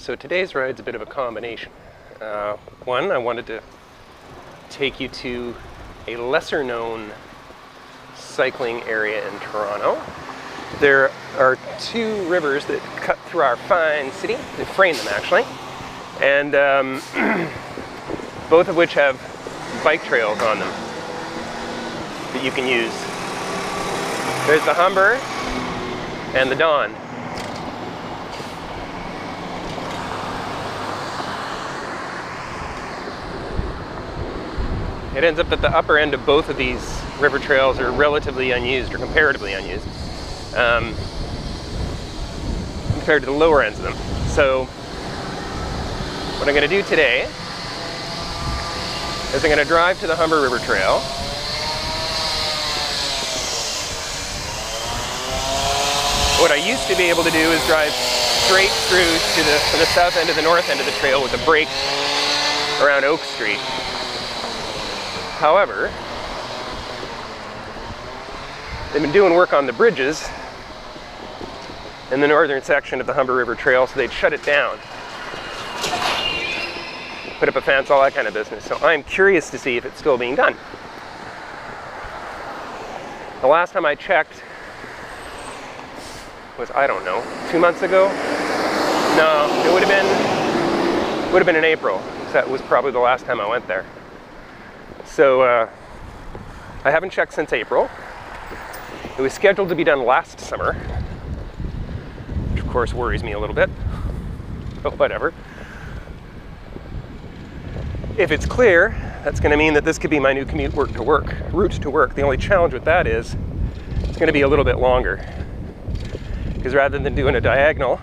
So today's ride's a bit of a combination. One, I wanted to take you to a lesser known cycling area in Toronto. There are two rivers that cut through our fine city. They frame them actually. And both of which have bike trails on them that you can use. There's the Humber and the Don. It ends up that the upper end of both of these river trails are relatively unused, or comparatively unused, compared to the lower ends of them. So what I'm going to do today is I'm going to drive to the Humber River Trail. What I used to be able to do is drive straight through to the south end of the north end of the trail with a break around Oak Street. However, they've been doing work on the bridges in the northern section of the Humber River Trail, so they'd shut it down, put up a fence, all that kind of business. So I'm curious to see if it's still being done. The last time I checked was, I don't know, 2 months ago? No, it would have been in April. So that was probably the last time I went there. So I haven't checked since April. It was scheduled to be done last summer, which of course worries me a little bit, but whatever. If it's clear, that's going to mean that this could be my new route to work. The only challenge with that is it's going to be a little bit longer, because rather than doing a diagonal,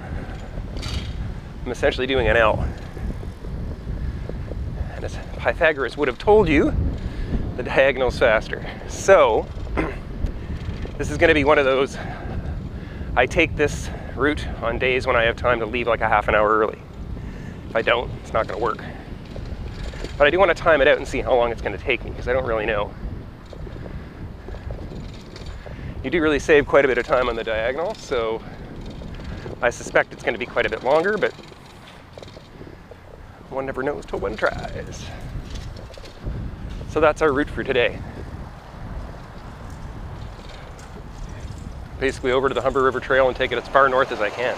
I'm essentially doing an L. And as Pythagoras would have told you, the diagonal's faster. So this is going to be one of those, I take this route on days when I have time to leave like a half an hour early. If I don't, it's not going to work. But I do want to time it out and see how long it's going to take me, because I don't really know. You do really save quite a bit of time on the diagonal, so I suspect it's going to be quite a bit longer, but one never knows till one tries. So that's our route for today. Basically over to the Humber River Trail and take it as far north as I can.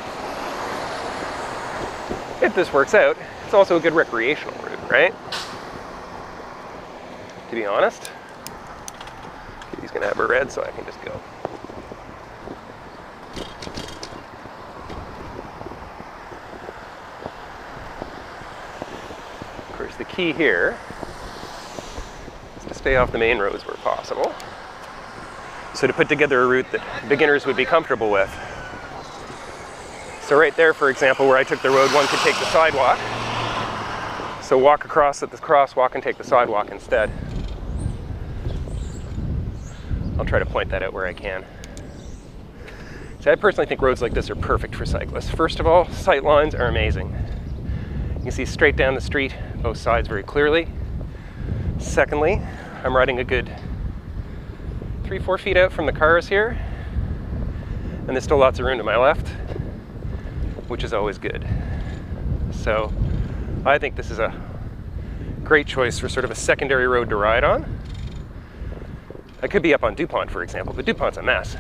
If this works out, it's also a good recreational route, right? To be honest. He's gonna have a red, so I can just go. Of course, the key here is to stay off the main roads where possible. So to put together a route that beginners would be comfortable with. So right there, for example, where I took the road, one could take the sidewalk. So walk across at this crosswalk and take the sidewalk instead. I'll try to point that out where I can. So I personally think roads like this are perfect for cyclists. First of all, sight lines are amazing. You can see straight down the street, both sides very clearly. Secondly, I'm riding a good 3-4 feet out from the cars here, and there's still lots of room to my left, which is always good. So I think this is a great choice for sort of a secondary road to ride on. I could be up on DuPont, for example, but DuPont's a mess.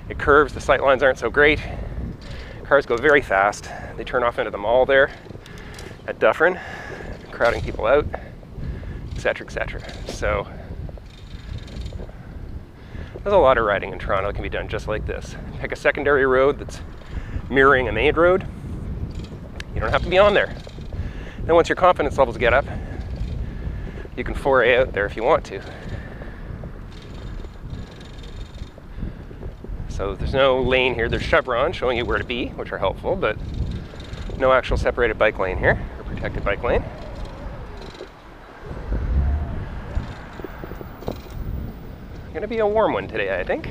It curves, the sight lines aren't so great. Cars go very fast. They turn off into the mall there at Dufferin, crowding people out, etc., etc. So there's a lot of riding in Toronto that can be done just like this. Pick a secondary road that's mirroring a main road. You don't have to be on there. Then once your confidence levels get up, you can foray out there if you want to. So there's no lane here. There's chevrons showing you where to be, which are helpful, but no actual separated bike lane here, or protected bike lane. Gonna be a warm one today, I think.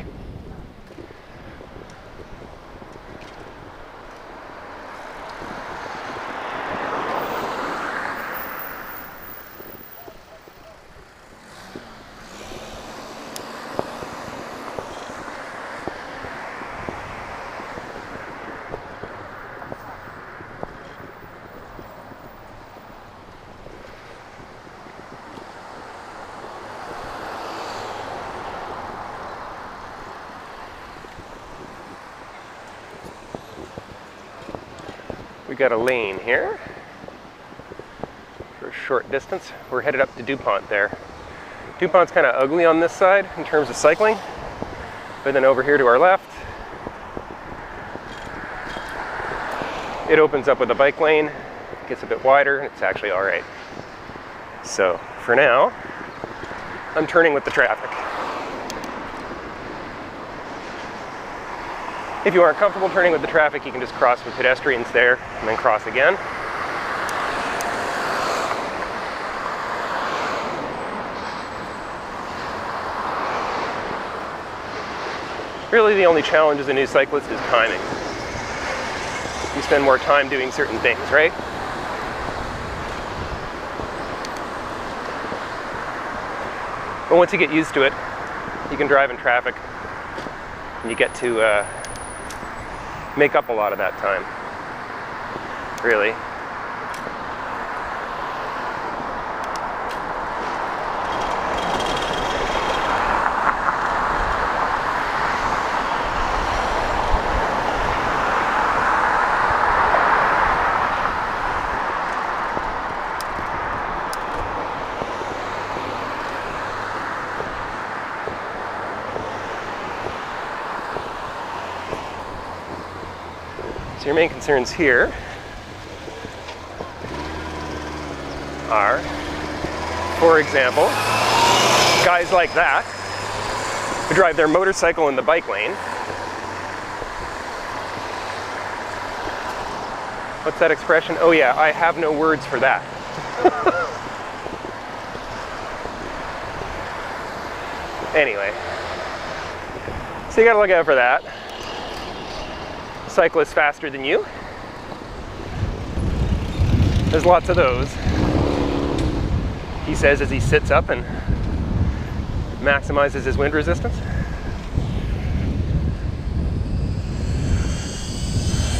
we got a lane here for a short distance. We're headed up to DuPont there. DuPont's kind of ugly on this side in terms of cycling, but then over here to our left, it opens up with a bike lane, gets a bit wider, and it's actually all right. So for now, I'm turning with the traffic. If you aren't comfortable turning with the traffic, you can just cross with pedestrians there and then cross again. Really, the only challenge as a new cyclist is timing. You spend more time doing certain things, right? But once you get used to it, you can drive in traffic and you get to make up a lot of that time, really. Your main concerns here are, for example, guys like that who drive their motorcycle in the bike lane. What's that expression? Oh yeah, I have no words for that. Anyway, so you gotta look out for that. Cyclists faster than you. There's lots of those, he says as he sits up and maximizes his wind resistance.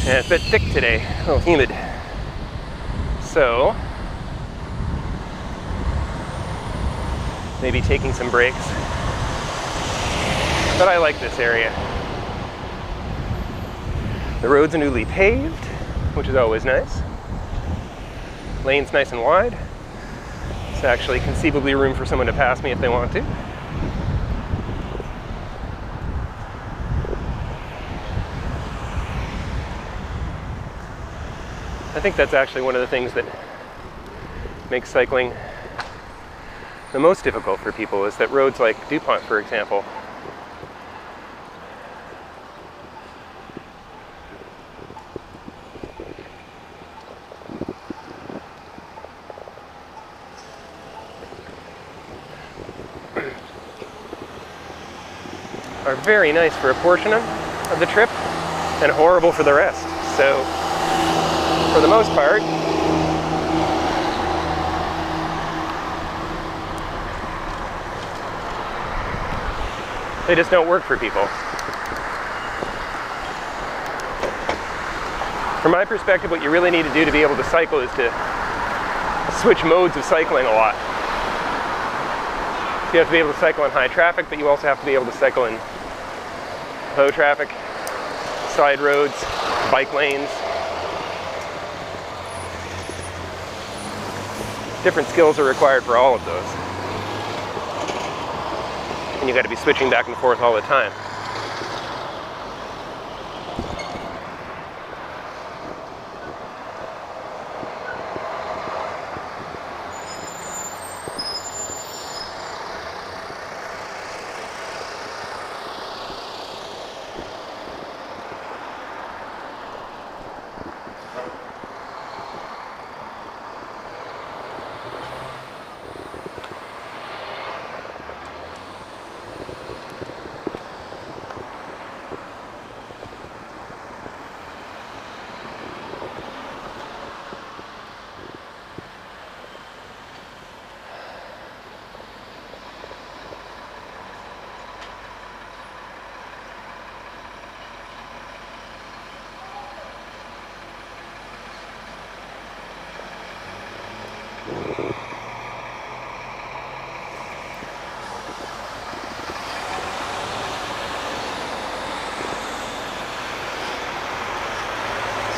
And it's a bit thick today, a little humid. So, maybe taking some breaks. But I like this area. The roads are newly paved, which is always nice. Lane's nice and wide. It's actually conceivably room for someone to pass me if they want to. I think that's actually one of the things that makes cycling the most difficult for people, is that roads like DuPont, for example, are very nice for a portion of the trip and horrible for the rest. So, for the most part, they just don't work for people. From my perspective, what you really need to do to be able to cycle is to switch modes of cycling a lot. You have to be able to cycle in high traffic, but you also have to be able to cycle in low traffic, side roads, bike lanes. Different skills are required for all of those. And you got to be switching back and forth all the time.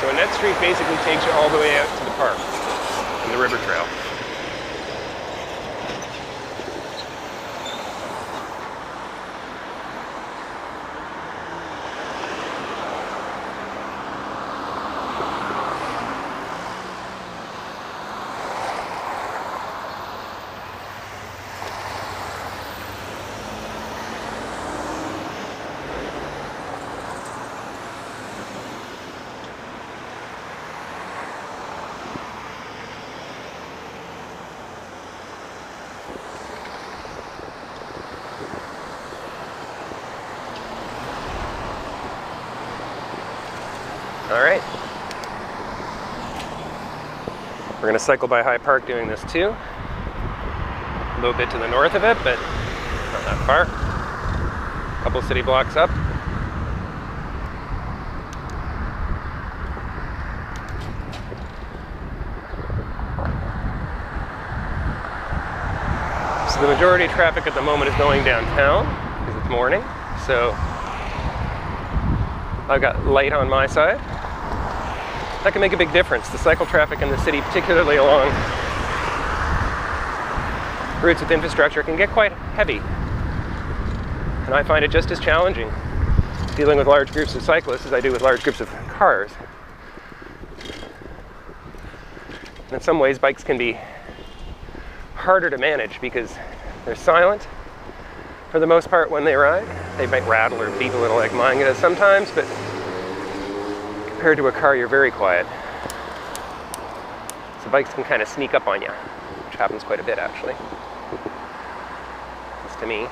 So Annette Street basically takes you all the way out to the park and the river trail. All right. We're going to cycle by High Park doing this too. A little bit to the north of it, but not that far. A couple city blocks up. So the majority of traffic at the moment is going downtown because it's morning. So I've got light on my side. That can make a big difference. The cycle traffic in the city, particularly along routes with infrastructure, can get quite heavy. And I find it just as challenging dealing with large groups of cyclists as I do with large groups of cars. And in some ways, bikes can be harder to manage because they're silent for the most part when they ride. They might rattle or beep a little like mine does sometimes, but compared to a car, you're very quiet. So bikes can kind of sneak up on you, which happens quite a bit actually. It's to me.